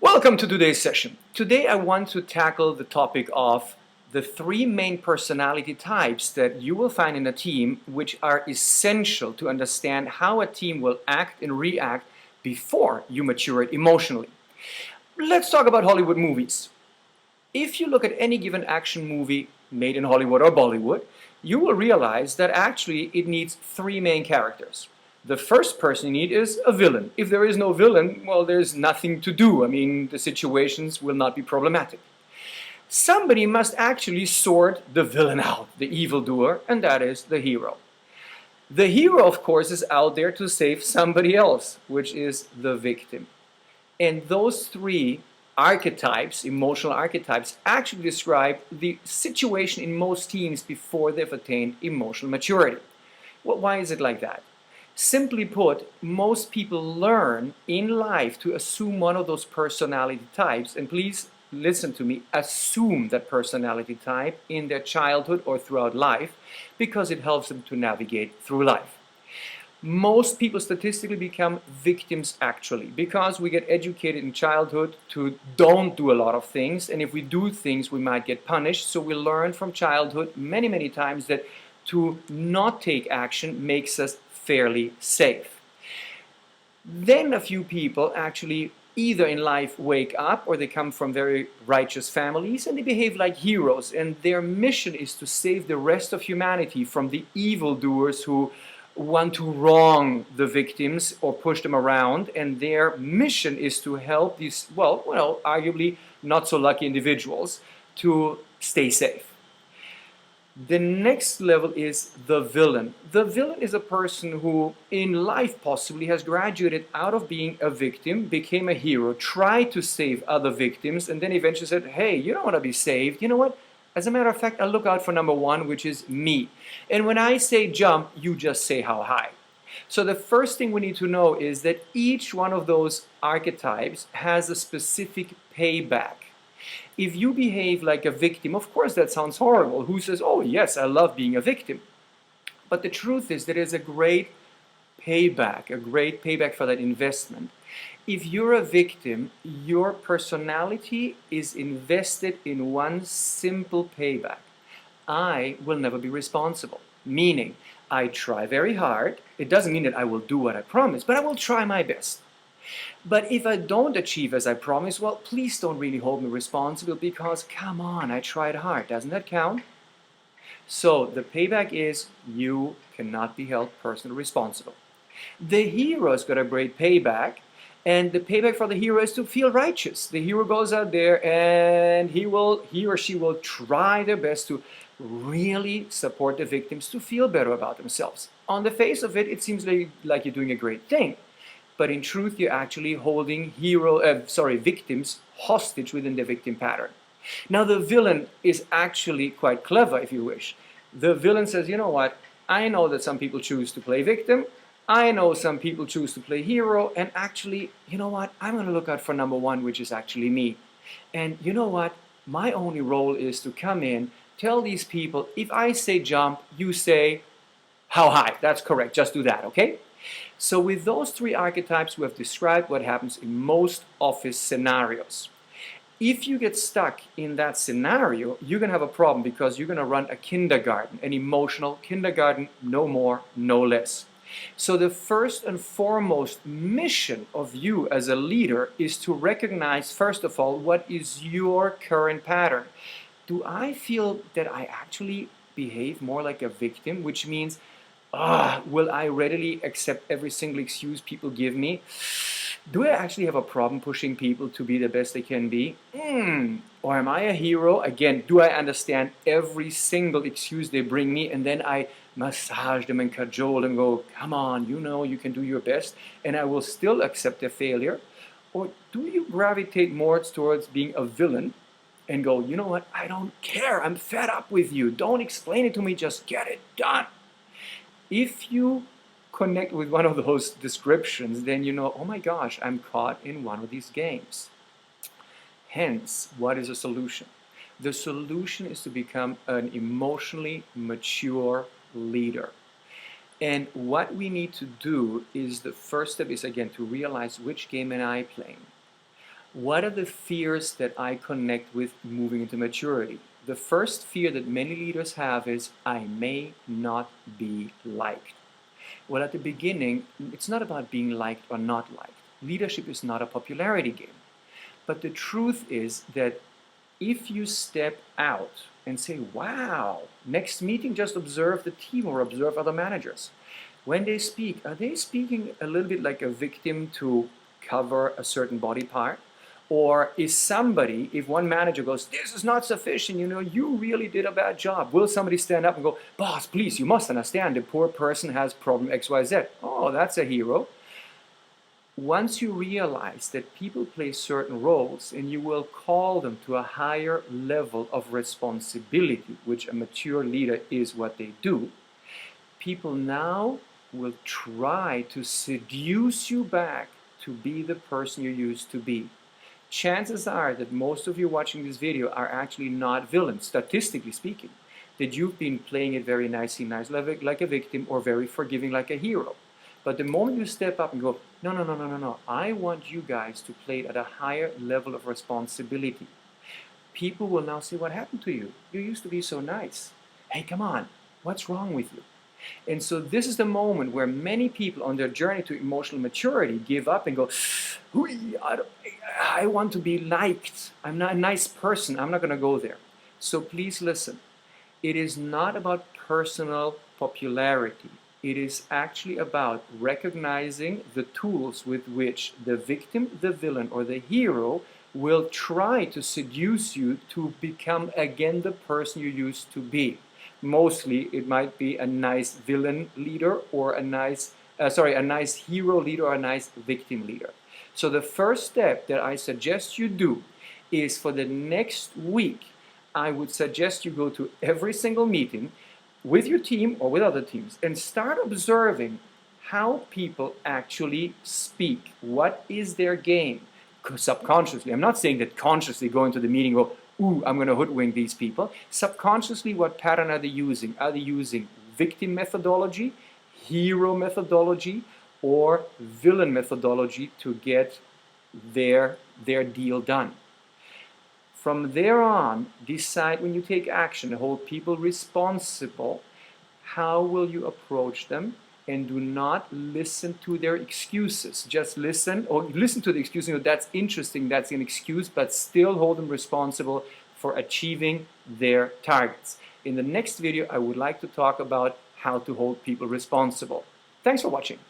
Welcome to today's session. Today I want to tackle the topic of the three main personality types that you will find in a team, which are essential to understand how a team will act and react before you mature it emotionally. Let's talk about Hollywood movies. If you look at any given action movie made in Hollywood or Bollywood, you will realize that actually it needs three main characters. The first person you need is a villain. If there is no villain, well, there's nothing to do. I mean, the situations will not be problematic. Somebody must actually sort the villain out, the evildoer, and that is the hero. The hero, of course, is out there to save somebody else, which is the victim. And those three archetypes, emotional archetypes, actually describe the situation in most teams before they've attained emotional maturity. Well, why is it like that? Simply put, most people learn in life to assume one of those personality types, and please listen to me, assume that personality type in their childhood or throughout life, because it helps them to navigate through life. Most people statistically become victims actually, because we get educated in childhood to don't do a lot of things, and if we do things we might get punished, so we learn from childhood many times that to not take action makes us fairly safe. Then a few people actually either in life wake up or they come from very righteous families and they behave like heroes, and their mission is to save the rest of humanity from the evildoers who want to wrong the victims or push them around, and their mission is to help these, arguably not so lucky individuals to stay safe. The next level is the villain. The villain is a person who in life possibly has graduated out of being a victim, became a hero, tried to save other victims, and then eventually said, hey, you don't want to be saved. You know what? As a matter of fact, I'll look out for number one, which is me. And when I say jump, you just say how high. So the first thing we need to know is that each one of those archetypes has a specific payback. If you behave like a victim, of course that sounds horrible. Who says, oh yes, I love being a victim? But the truth is there is a great payback for that investment. If you're a victim, your personality is invested in one simple payback. I will never be responsible. Meaning, I try very hard. It doesn't mean that I will do what I promise, but I will try my best. But if I don't achieve as I promised, well, please don't really hold me responsible because, come on, I tried hard. Doesn't that count? So the payback is you cannot be held personally responsible. The hero's got a great payback, and the payback for the hero is to feel righteous. The hero goes out there and he or she will try their best to really support the victims to feel better about themselves. On the face of it, it seems like you're doing a great thing. But in truth, you're actually holding victims hostage within the victim pattern. Now, the villain is actually quite clever, if you wish. The villain says, you know what, I know that some people choose to play victim, I know some people choose to play hero, and actually, you know what, I'm going to look out for number one, which is actually me. And you know what, my only role is to come in, tell these people, if I say jump, you say how high. That's correct, just do that, okay? So with those three archetypes, we have described what happens in most office scenarios. If you get stuck in that scenario, you're going to have a problem because you're going to run a kindergarten, an emotional kindergarten, no more, no less. So the first and foremost mission of you as a leader is to recognize, first of all, what is your current pattern. Do I feel that I actually behave more like a victim, which means will I readily accept every single excuse people give me? Do I actually have a problem pushing people to be the best they can be? Or am I a hero? Again, do I understand every single excuse they bring me and then I massage them and cajole and go, come on, you know you can do your best, and I will still accept their failure? Or do you gravitate more towards being a villain and go, you know what, I don't care, I'm fed up with you, don't explain it to me, just get it done? If you connect with one of those descriptions, then you know, oh my gosh, I'm caught in one of these games. Hence, what is a solution? The solution is to become an emotionally mature leader. And what we need to do is, the first step is, again, to realize which game am I playing. What are the fears that I connect with moving into maturity? The first fear that many leaders have is, I may not be liked. Well, at the beginning, it's not about being liked or not liked. Leadership is not a popularity game. But the truth is that if you step out and say, wow, next meeting, just observe the team or observe other managers. When they speak, are they speaking a little bit like a victim to cover a certain body part? Or is somebody, if one manager goes, this is not sufficient, you really did a bad job, will somebody stand up and go, boss, please, you must understand, the poor person has problem XYZ. Oh, that's a hero. Once you realize that people play certain roles and you will call them to a higher level of responsibility, which a mature leader is what they do, people now will try to seduce you back to be the person you used to be. Chances are that most of you watching this video are actually not villains, statistically speaking, that you've been playing it very nicely, like a victim, or very forgiving like a hero. But the moment you step up and go, no, I want you guys to play it at a higher level of responsibility, people will now say, what happened to you? You used to be so nice. Hey, come on, what's wrong with you? And so this is the moment where many people on their journey to emotional maturity give up and go, I want to be liked. I'm not a nice person. I'm not going to go there. So please listen. It is not about personal popularity. It is actually about recognizing the tools with which the victim, the villain, or the hero will try to seduce you to become again the person you used to be. Mostly it might be a nice villain leader or a nice hero leader or a nice victim leader. So the first step that I suggest you do is, for the next week, I would suggest you go to every single meeting with your team or with other teams and start observing how people actually speak. What is their game? Subconsciously. I'm not saying that consciously go into the meeting and go, ooh, I'm going to hoodwink these people. Subconsciously, what pattern are they using? Are they using victim methodology, hero methodology, or villain methodology to get their deal done? From there on, decide when you take action, hold people responsible. How will you approach them? And do not listen to their excuses. Just listen, or listen to the excuses. That's interesting, that's an excuse, but still hold them responsible for achieving their targets. In the next video, I would like to talk about how to hold people responsible. Thanks for watching.